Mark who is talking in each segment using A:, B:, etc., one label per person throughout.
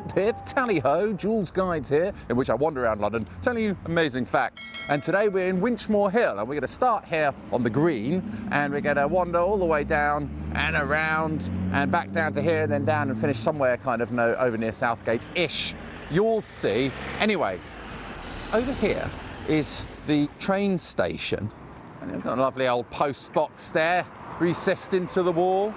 A: Hip hip, tally-ho, Joolz Guides here, in which I wander around London telling you amazing facts. And today we're in Winchmore Hill, and we're going to start here on the green, and we're going to wander all the way down and around and back down to here and then down and finish somewhere kind of over near Southgate-ish. You'll see. Anyway, over here is the train station. And you've got a lovely old post box there, recessed into the wall.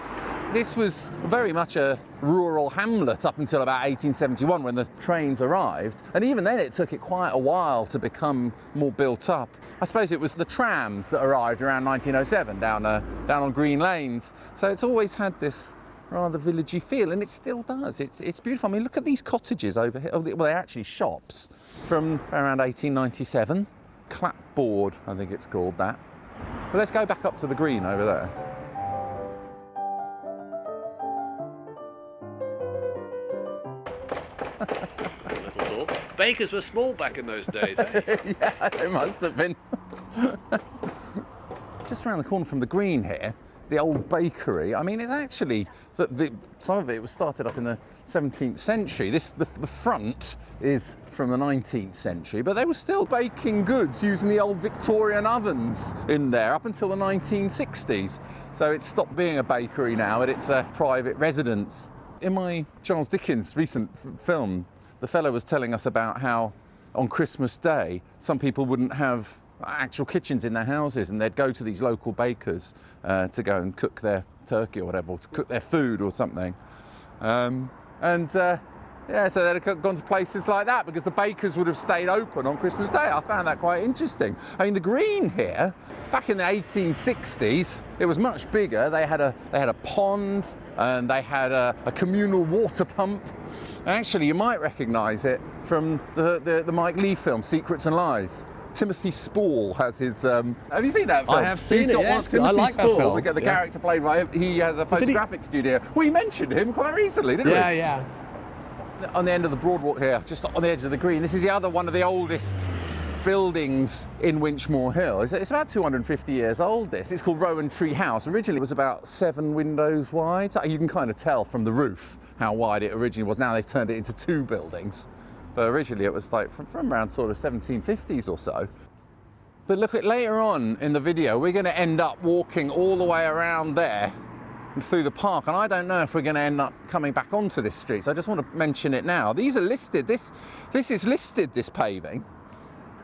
A: This was very much a rural hamlet up until about 1871 when the trains arrived. And even then it took it quite a while to become more built up. I suppose it was the trams that arrived around 1907 down on Green Lanes. So it's always had this rather villagey feel, and it still does. It's beautiful. I mean, look at these cottages over here. Oh, well, they're actually shops from around 1897. Clapboard, I think it's called that. But let's go back up to the green over there.
B: Little door. Bakers were small back in those days, eh?
A: Yeah, they must have been. Just around the corner from the green here, the old bakery. I mean, it's actually, some of it was started up in the 17th century. The front is from the 19th century, but they were still baking goods using the old Victorian ovens in there up until the 1960s. So it's stopped being a bakery now, and it's a private residence. In my Charles Dickens recent film, the fellow was telling us about how on Christmas Day, some people wouldn't have actual kitchens in their houses, and they'd go to these local bakers to go and cook their turkey or whatever, or to cook their food or something. Yeah, so they'd have gone to places like that because the bakers would have stayed open on Christmas Day. I found that quite interesting. I mean, the green here, back in the 1860s, it was much bigger. They had a pond, and they had a communal water pump. And actually, you might recognise it from the Mike Leigh film, Secrets and Lies. Timothy Spall has his. Have you seen that film?
C: I have seen it. Yes,
A: Timothy
C: I like
A: Spall,
C: that film.
A: the character played by him. He has a photographic studio. We mentioned him quite recently, didn't we?
C: Yeah.
A: On the end of the Broadwalk here, just on the edge of the green. This is the other one of the oldest buildings in Winchmore Hill. It's about 250 years old, this. It's called Rowan Tree House. Originally it was about 7 windows wide. You can kind of tell from the roof how wide it originally was. Now they've turned it into 2 buildings. But originally it was like from around sort of 1750s or so. But look at later on in the video, we're going to end up walking all the way around there and through the park, and I don't know if we're going to end up coming back onto this street, so I just want to mention it now. These are listed, this is listed, this paving,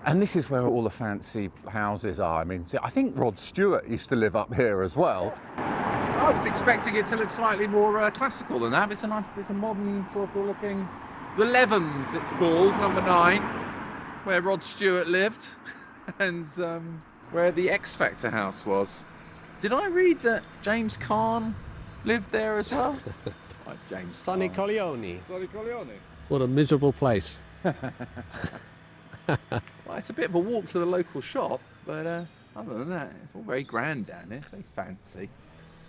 A: and this is where all the fancy houses are. I mean, I think Rod Stewart used to live up here as well. I was expecting it to look slightly more classical than that. It's a modern sort of looking, the Levens it's called, number 9, where Rod Stewart lived, and where the X Factor house was. Did I read that James Caan lived there as well? James
C: Sonny
A: Caan.
C: Corleone.
D: Sonny Corleone.
C: What a miserable place.
A: Well, it's a bit of a walk to the local shop, but other than that, it's all very grand down here, very fancy.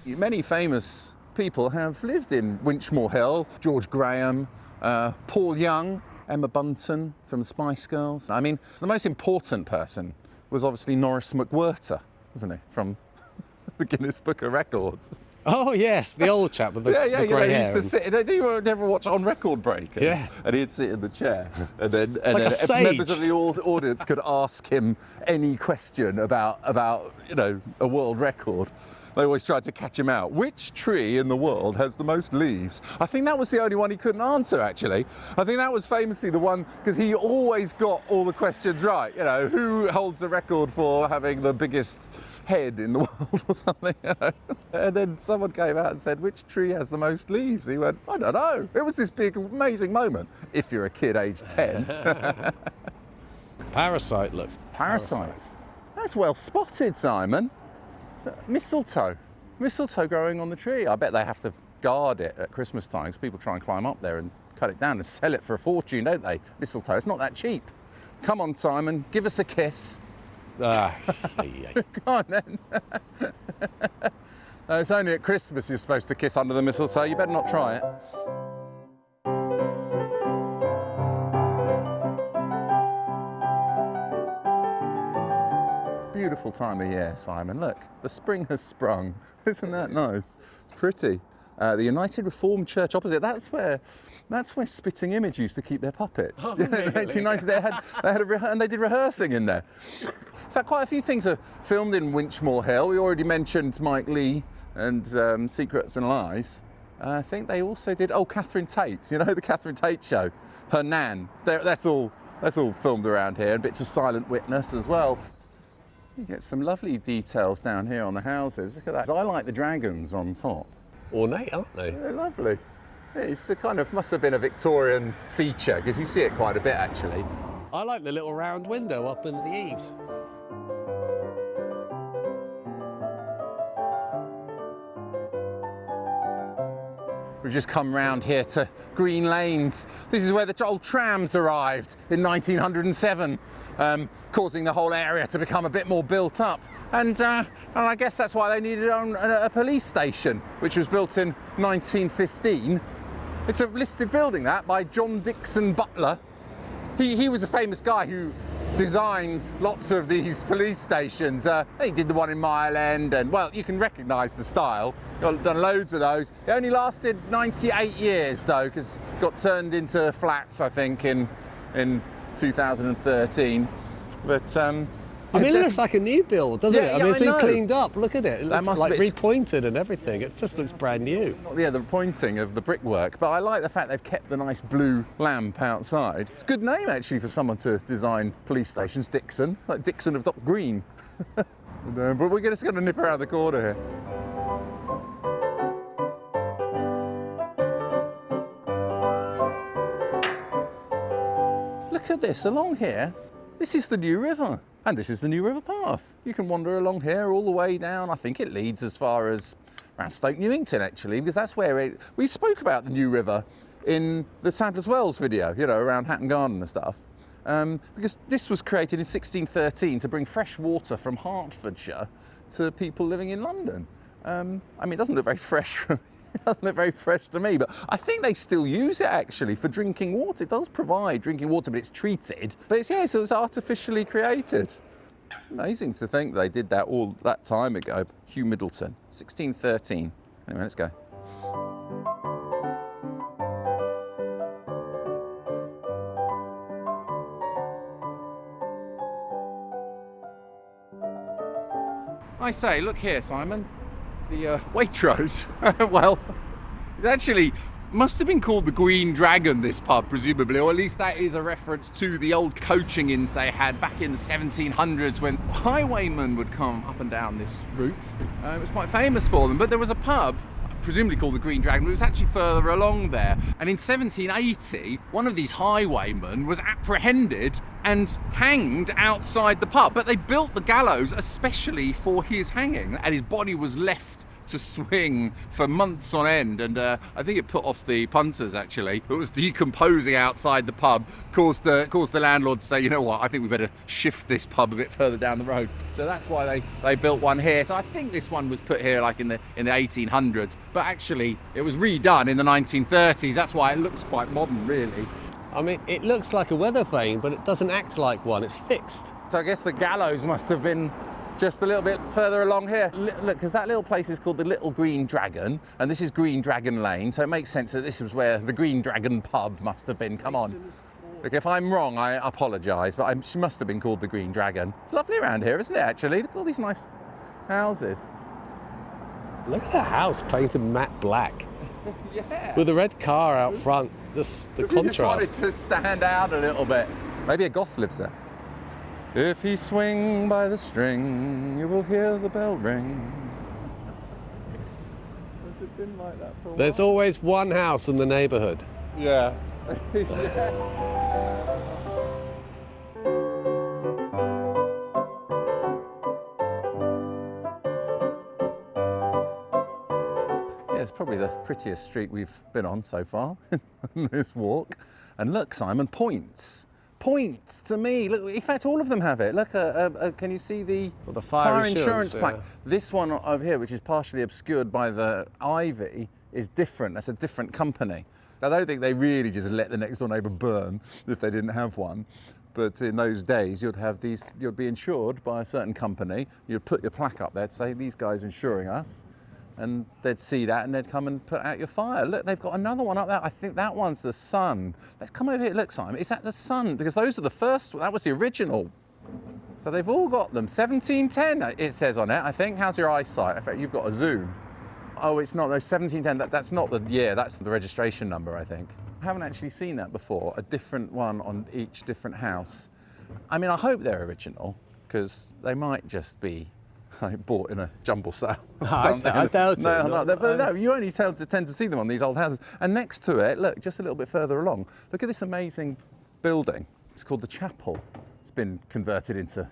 A: Many famous people have lived in Winchmore Hill. George Graham, Paul Young, Emma Bunton from the Spice Girls. I mean, the most important person was obviously Norris McWhirter, wasn't he, from the Guinness Book of Records.
C: Oh yes, the old chap with the grey hair.
A: He used to sit. Did you ever watch On Record Breakers?
C: Yeah.
A: And he'd sit in the chair, and then members of the audience could ask him any question about a world record. They always tried to catch him out. Which tree in the world has the most leaves? I think that was the only one he couldn't answer, actually. I think that was famously the one, because he always got all the questions right. You know, who holds the record for having the biggest head in the world or something? You know? And then someone came out and said, which tree has the most leaves? He went, I don't know. It was this big, amazing moment, if you're a kid aged 10.
C: Parasite, look.
A: Parasite. That's well spotted, Simon. Mistletoe growing on the tree. I bet they have to guard it at Christmas time because people try and climb up there and cut it down and sell it for a fortune, don't they? Mistletoe, it's not that cheap. Come on, Simon, give us a kiss. Come on then. It's only at Christmas you're supposed to kiss under the mistletoe. You better not try it. Beautiful time of year, Simon. Look, the spring has sprung. Isn't that nice? It's pretty. The United Reformed Church opposite. That's where Spitting Image used to keep their puppets.
C: Oh,
A: In
C: really?
A: 1890, and they did rehearsing in there. In fact, quite a few things are filmed in Winchmore Hill. We already mentioned Mike Leigh and Secrets and Lies. I think they also did, Catherine Tate, you know, the Catherine Tate show, her nan. That's all filmed around here, and bits of Silent Witness as well. You get some lovely details down here on the houses. Look at that. I like the dragons on top.
C: Ornate, aren't they?
A: They're lovely. It's a kind of, must have been a Victorian feature, because you see it quite a bit actually.
C: I like the little round window up in the eaves.
A: We've just come round here to Green Lanes. This is where the old trams arrived in 1907, causing the whole area to become a bit more built up. And I guess that's why they needed a police station, which was built in 1915. It's a listed building, that, by John Dixon Butler. He was a famous guy who designed lots of these police stations. He did the one in Mile End, and, well, you can recognise the style. Done loads of those. It only lasted 98 years, though, because it got turned into flats, I think, in 2013. But
C: I mean, it looks like a new build, doesn't it? I mean, it's been cleaned up. Look at it. It looks like repointed and everything. It just looks brand new.
A: Yeah, the pointing of the brickwork. But I like the fact they've kept the nice blue lamp outside. It's a good name, actually, for someone to design police stations. Dixon, like Dixon of Dock Green. But we're just going to nip around the corner here. Look at this, along here. This is the New River. And this is the New River Path. You can wander along here all the way down. I think it leads as far as around Stoke Newington, actually, because that's where we spoke about the New River in the Sadler's Wells video, you know, around Hatton Garden and stuff. Because this was created in 1613 to bring fresh water from Hertfordshire to people living in London. I mean, it doesn't look very fresh it doesn't look very fresh to me, but I think they still use it actually for drinking water. It does provide drinking water, but it's treated. But so it's artificially created. Amazing to think they did that all that time ago. Hugh Middleton, 1613. Anyway, let's go. I say, look here, Simon. The Waitrose. Well, it actually must have been called the Green Dragon, this pub, presumably, or at least that is a reference to the old coaching inns they had back in the 1700s when highwaymen would come up and down this route. It was quite famous for them, but there was a pub, presumably called the Green Dragon, but it was actually further along there. And in 1780, one of these highwaymen was apprehended and hanged outside the pub. But they built the gallows especially for his hanging, and his body was left to swing for months on end, and I think it put off the punters actually. It was decomposing outside the pub, caused the landlord to say, you know what, I think we better shift this pub a bit further down the road. So that's why they built one here. So I think this one was put here like in the 1800s, but actually it was redone in the 1930s. That's why it looks quite modern, really.
C: I mean, it looks like a weather vane, but it doesn't act like one. It's fixed.
A: So I guess the gallows must have been just a little bit further along here. Look, because that little place is called the Little Green Dragon, and this is Green Dragon Lane, so it makes sense that this was where the Green Dragon pub must have been. Come on. Look, if I'm wrong, I apologise, but she must have been called the Green Dragon. It's lovely around here, isn't it, actually? Look at all these nice houses.
C: Look at the house painted matte black.
A: Yeah.
C: With a red car out front, just the contrast.
A: Just wanted to stand out a little bit. Maybe a goth lives there. If you swing by the string, you will hear the bell ring. Has it been like that for a while?
C: There's always one house in the neighbourhood.
A: Yeah. It's probably the prettiest street we've been on so far in this walk. And look, Simon, points. Points to me. Look, in fact, all of them have it. Look, can you see the
C: fire insurance
A: plaque?
C: yeah.
A: This one over here, which is partially obscured by the ivy, is different. That's a different company. I don't think they really just let the next door neighbour burn if they didn't have one. But in those days, you'd be insured by a certain company. You'd put your plaque up there to say, these guys are insuring us. and they'd see that and they'd come and put out your fire. Look, they've got another one up there. I think that one's the sun. Let's come over here. Look, Simon, is that the sun? Because those are the first, that was the original. So they've all got them. 1710, it says on it, I think. How's your eyesight? In fact, you've got a zoom. Oh, it's not, no, 1710, that's not the year, that's the registration number, I think. I haven't actually seen that before, a different one on each different house. I mean, I hope they're original, because they might just be bought in a jumble sale or something.
C: I doubt it.
A: No, you only tend to see them on these old houses. And next to it, look, just a little bit further along, look at this amazing building. It's called the Chapel. It's been converted into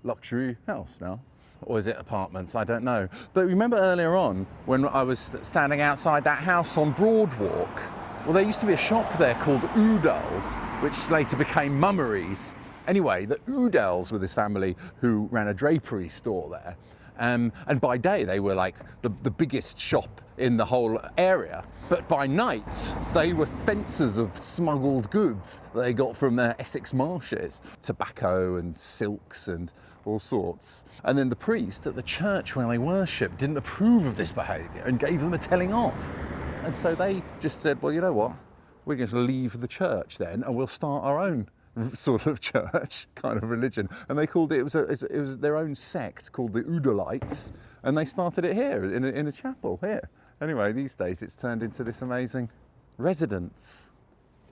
A: luxury house now. Or is it apartments? I don't know. But remember earlier on when I was standing outside that house on Broadwalk? Well, there used to be a shop there called Udall's, which later became Mummery's. Anyway, the Udells were this family who ran a drapery store there. And by day, they were like the biggest shop in the whole area. But by night, they were fencers of smuggled goods that they got from the Essex marshes. Tobacco and silks and all sorts. And then the priest at the church where they worshipped didn't approve of this behaviour and gave them a telling off. And so they just said, well, you know what? We're going to leave the church then and we'll start our own sort of church, kind of religion. And they called it was their own sect called the Udallites, and they started it here in a chapel here. Anyway, these days it's turned into this amazing residence.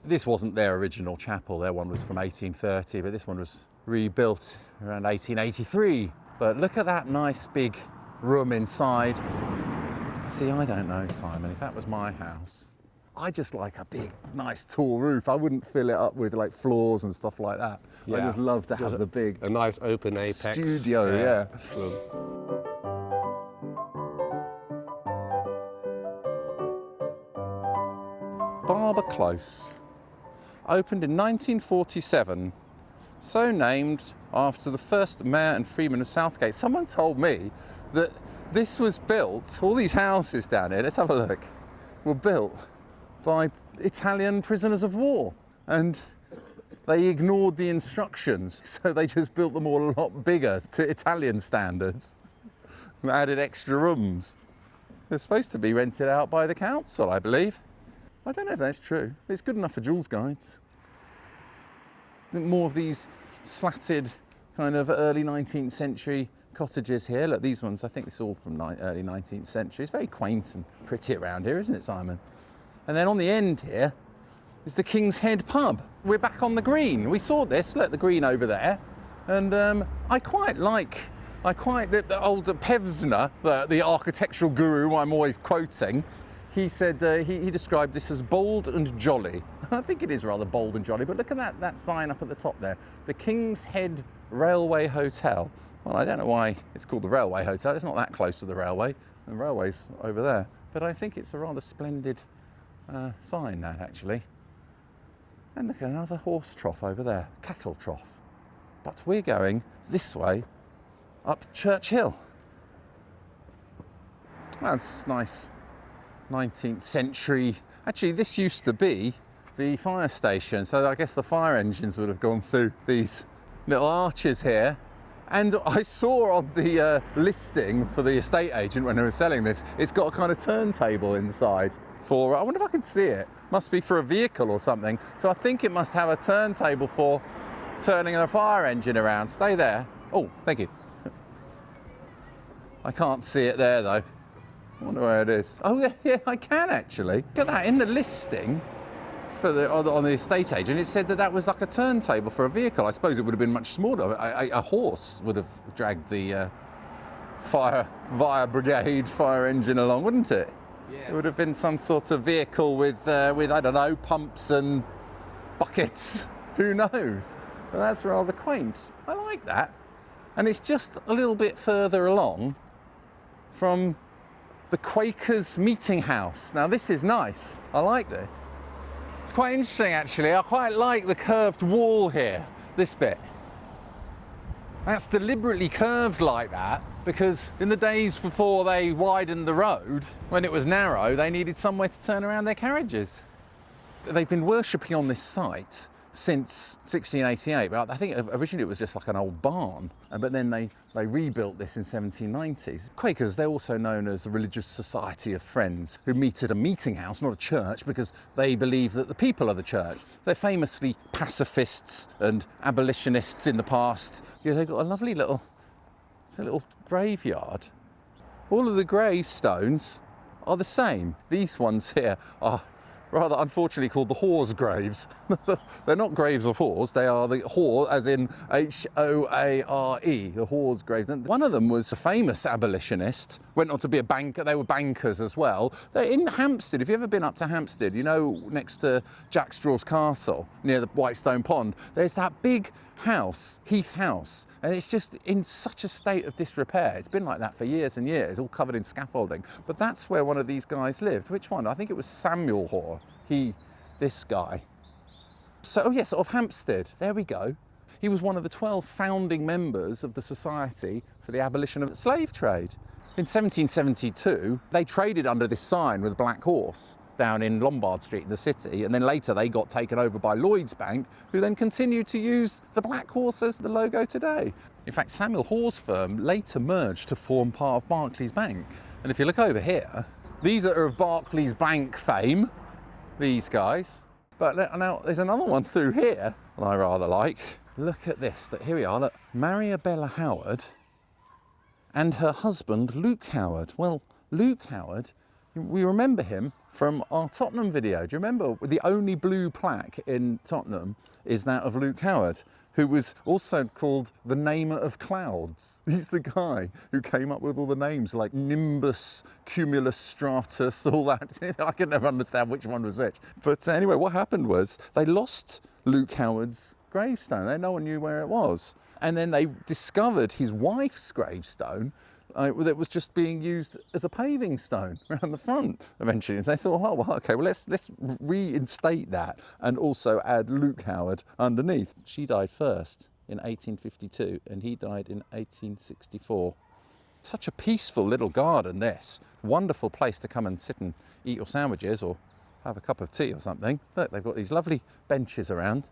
A: This wasn't their original chapel. Their one was from 1830, but this one was rebuilt around 1883. But look at that nice big room inside. See, I don't know, Simon, if that was my house, I just like a big, nice, tall roof. I wouldn't fill it up with like floors and stuff like that. Yeah. I just love to have
C: a nice open apex
A: studio. Yeah. Barber Close, opened in 1947, so named after the first mayor and freeman of Southgate. Someone told me that this was built, all these houses down here, let's have a look, were built by Italian prisoners of war, and they ignored the instructions, so they just built them all a lot bigger to Italian standards and added extra rooms. They're supposed to be rented out by the council, I believe. I don't know if that's true. It's good enough for Joolz guides. More of these slatted kind of early 19th century cottages here. Look, these ones, I think it's all from early 19th century. It's very quaint and pretty around here, isn't it, Simon? And then on the end here is the King's Head pub. We're back on the green. We saw this, look, the green over there. And I quite like the old Pevsner, the architectural guru I'm always quoting. He said, he described this as bold and jolly. I think it is rather bold and jolly, but look at that sign up at the top there. The King's Head Railway Hotel. Well, I don't know why it's called the Railway Hotel. It's not that close to the railway. The railway's over there. But I think it's a rather splendid sign, that, actually. And look, another horse trough over there, cattle trough. But we're going this way up Church Hill. Well, it's nice 19th century. Actually, this used to be the fire station, so I guess the fire engines would have gone through these little arches here. And I saw on the listing for the estate agent when they were selling this, it's got a kind of turntable inside for, I wonder if I can see it. Must be for a vehicle or something. So I think it must have a turntable for turning a fire engine around. Stay there. Oh, thank you. I can't see it there though. I wonder where it is. Oh yeah, I can actually. Look at that, in the listing for on the estate agent, it said that was like a turntable for a vehicle. I suppose it would have been much smaller. A horse would have dragged the fire brigade fire engine along, wouldn't it? Yes. It would have been some sort of vehicle with I don't know, pumps and buckets. Who knows? But that's rather quaint. I like that. And it's just a little bit further along from the Quakers meeting house. Now this is nice. I like this. It's quite interesting actually. I quite like the curved wall here, this bit. That's deliberately curved like that because in the days before they widened the road, when it was narrow, they needed somewhere to turn around their carriages. They've been worshipping on this site since 1688, but I think originally it was just like an old barn, but then they rebuilt this in 1790s. Quakers, they're also known as a religious society of friends who meet at a meeting house, not a church, because they believe that the people are the church. They're famously pacifists and abolitionists in the past. Yeah, they've got a lovely little graveyard. All of the gravestones are the same. These ones here are rather unfortunately called the whores' graves. They're not graves of whores, they are the whore, as in H-O-A-R-E, the whores' graves. And one of them was a famous abolitionist, went on to be a banker, they were bankers as well. They're in Hampstead. If you've ever been up to Hampstead, you know, next to Jack Straw's Castle, near the Whitestone Pond, there's that big house, Heath House, and it's just in such a state of disrepair. It's been like that for years and years, all covered in scaffolding. But that's where one of these guys lived. Which one? I think it was Samuel Hoare. This guy. So, oh yes, of Hampstead. There we go. He was one of the 12 founding members of the Society for the Abolition of the Slave Trade. In 1772, they traded under this sign with a black horse down in Lombard Street in the city, and then later they got taken over by Lloyds Bank, who then continued to use the black horse as the logo today. In fact, Samuel Hoare's firm later merged to form part of Barclays Bank. And if you look over here, these are of Barclays Bank fame, these guys. But now there's another one through here that I rather like. Look at this, here we are, look, Mariabella Howard and her husband Luke Howard. Well, Luke Howard, we remember him from our Tottenham video. Do you remember the only blue plaque in Tottenham is that of Luke Howard, who was also called the namer of clouds. He's the guy who came up with all the names like Nimbus, Cumulus Stratus, all that. I could never understand which one was which. But anyway, what happened was they lost Luke Howard's gravestone. No one knew where it was. And then they discovered his wife's gravestone that was just being used as a paving stone around the front eventually. And they thought, oh, well, okay, well, let's reinstate that and also add Luke Howard underneath. She died first in 1852 and he died in 1864. Such a peaceful little garden, this. Wonderful place to come and sit and eat your sandwiches or have a cup of tea or something. Look, they've got these lovely benches around.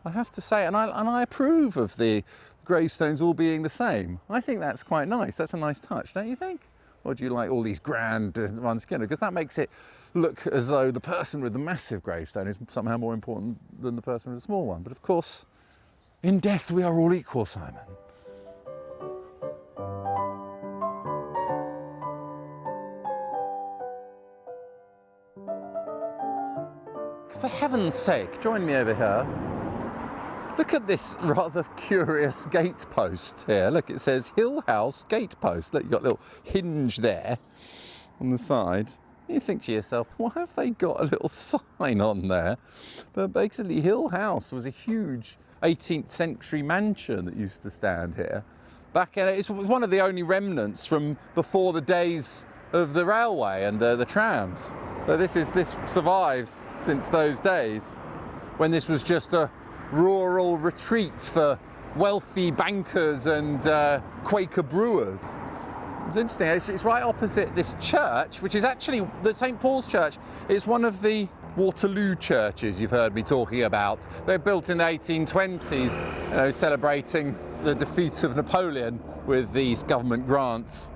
A: I have to say, and I approve of the gravestones all being the same. I think that's quite nice. That's a nice touch, don't you think? Or do you like all these grand ones? Because that makes it look as though the person with the massive gravestone is somehow more important than the person with the small one. But of course, in death we are all equal, Simon. For heaven's sake, join me over here. Look at this rather curious gate post here. Look, it says Hill House Gate Post. Look, you've got a little hinge there on the side. You think to yourself, why have they got a little sign on there? But basically, Hill House was a huge 18th century mansion that used to stand here. It was one of the only remnants from before the days of the railway and the trams. So this survives since those days, when this was just a rural retreat for wealthy bankers and Quaker brewers. It's interesting, it's right opposite this church, which is actually the St. Paul's Church. It's one of the Waterloo churches you've heard me talking about. They're built in the 1820s, celebrating the defeat of Napoleon with these government grants.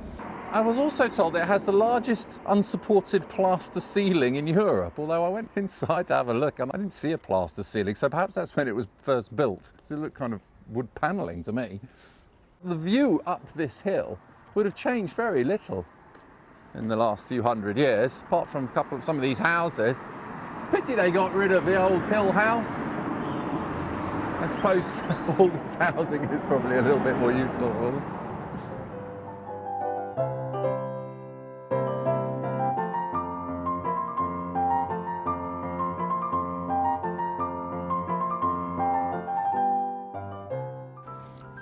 A: I was also told that it has the largest unsupported plaster ceiling in Europe, although I went inside to have a look and I didn't see a plaster ceiling, so perhaps that's when it was first built. It looked kind of wood panelling to me. The view up this hill would have changed very little in the last few hundred years, apart from some of these houses. Pity they got rid of the old Hill House. I suppose all this housing is probably a little bit more useful for them.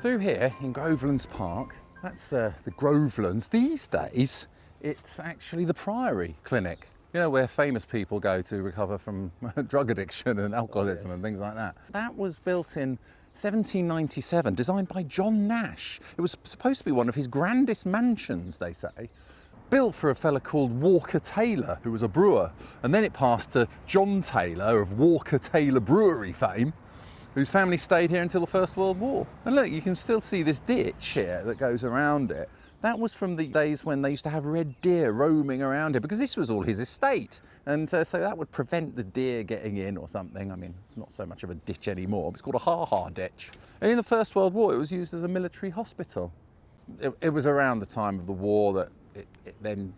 A: Through here in Grovelands Park, that's the Grovelands. These days, it's actually the Priory Clinic. You know, where famous people go to recover from drug addiction and alcoholism and things like that. That was built in 1797, designed by John Nash. It was supposed to be one of his grandest mansions, they say. Built for a fella called Walker Taylor, who was a brewer. And then it passed to John Taylor of Walker Taylor Brewery fame. whose family stayed here until the First World War. And look, you can still see this ditch here that goes around it. That was from the days when they used to have red deer roaming around here, because this was all his estate. And so that would prevent the deer getting in or something. I mean, it's not so much of a ditch anymore. It's called a ha-ha ditch. And in the First World War, it was used as a military hospital. It was around the time of the war that it then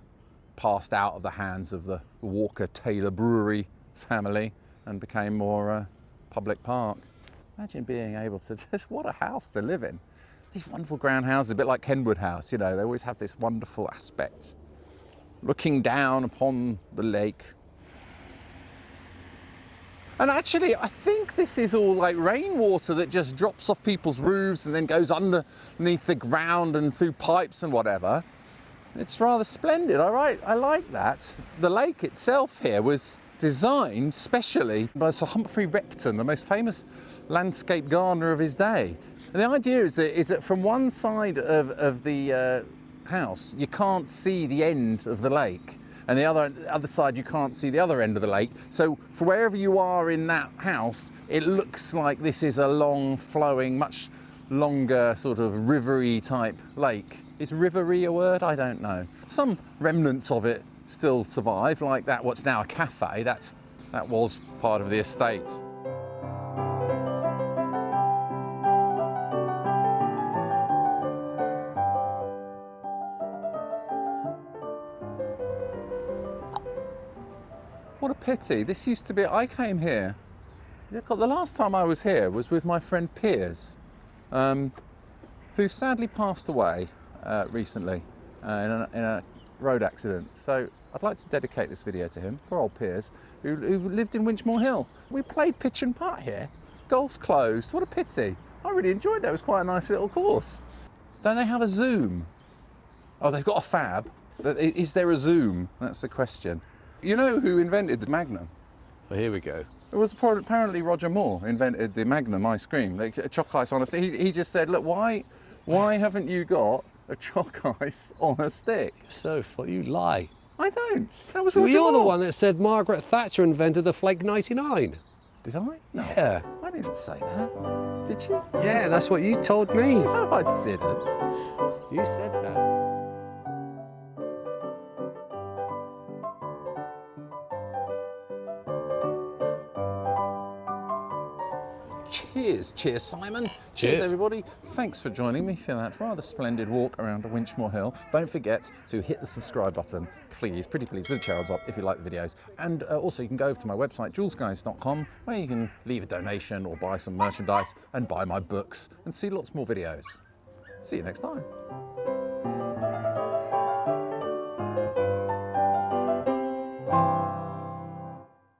A: passed out of the hands of the Walker Taylor Brewery family and became more public park. Imagine being able to just, what a house to live in. These wonderful ground houses, a bit like Kenwood House, you know, they always have this wonderful aspect. Looking down upon the lake. And actually, I think this is all like rainwater that just drops off people's roofs and then goes underneath the ground and through pipes and whatever. It's rather splendid, I like that. The lake itself here was designed specially by Sir Humphry Repton, the most famous landscape gardener of his day. And the idea is that from one side of the house, you can't see the end of the lake. And the other side, you can't see the other end of the lake. So for wherever you are in that house, it looks like this is a long flowing, much longer sort of rivery type lake. Is rivery a word? I don't know. Some remnants of it still survive, like that, what's now a cafe. That was part of the estate. What a pity. This used to be, I came here, the last time I was here was with my friend Piers, who sadly passed away recently in a road accident. So I'd like to dedicate this video to him, poor old Piers, who lived in Winchmore Hill. We played pitch and putt here. Golf closed, what a pity. I really enjoyed that, it was quite a nice little course. Don't they have a Zoom? Oh, they've got a Fab. Is there a Zoom? That's the question. You know who invented the Magnum?
C: Well, here we go.
A: It was apparently Roger Moore invented the Magnum ice cream, like choc ice on a stick. He just said, look, why haven't you got a choc ice on a stick?
C: So funny, you lie.
A: I don't. That was Roger Moore.
C: You're the one that said Margaret Thatcher invented the Flake 99.
A: Did I? No.
C: Yeah.
A: I didn't say that. Did you?
C: Yeah, that's what you told me.
A: No, I didn't.
C: You said that.
A: Cheers Simon. Cheers everybody. Thanks for joining me for that rather splendid walk around Winchmore Hill. Don't forget to hit the subscribe button, please, pretty please, with a cherry top if you like the videos. And also you can go over to my website, joolzguys.com, where you can leave a donation or buy some merchandise and buy my books and see lots more videos. See you next time.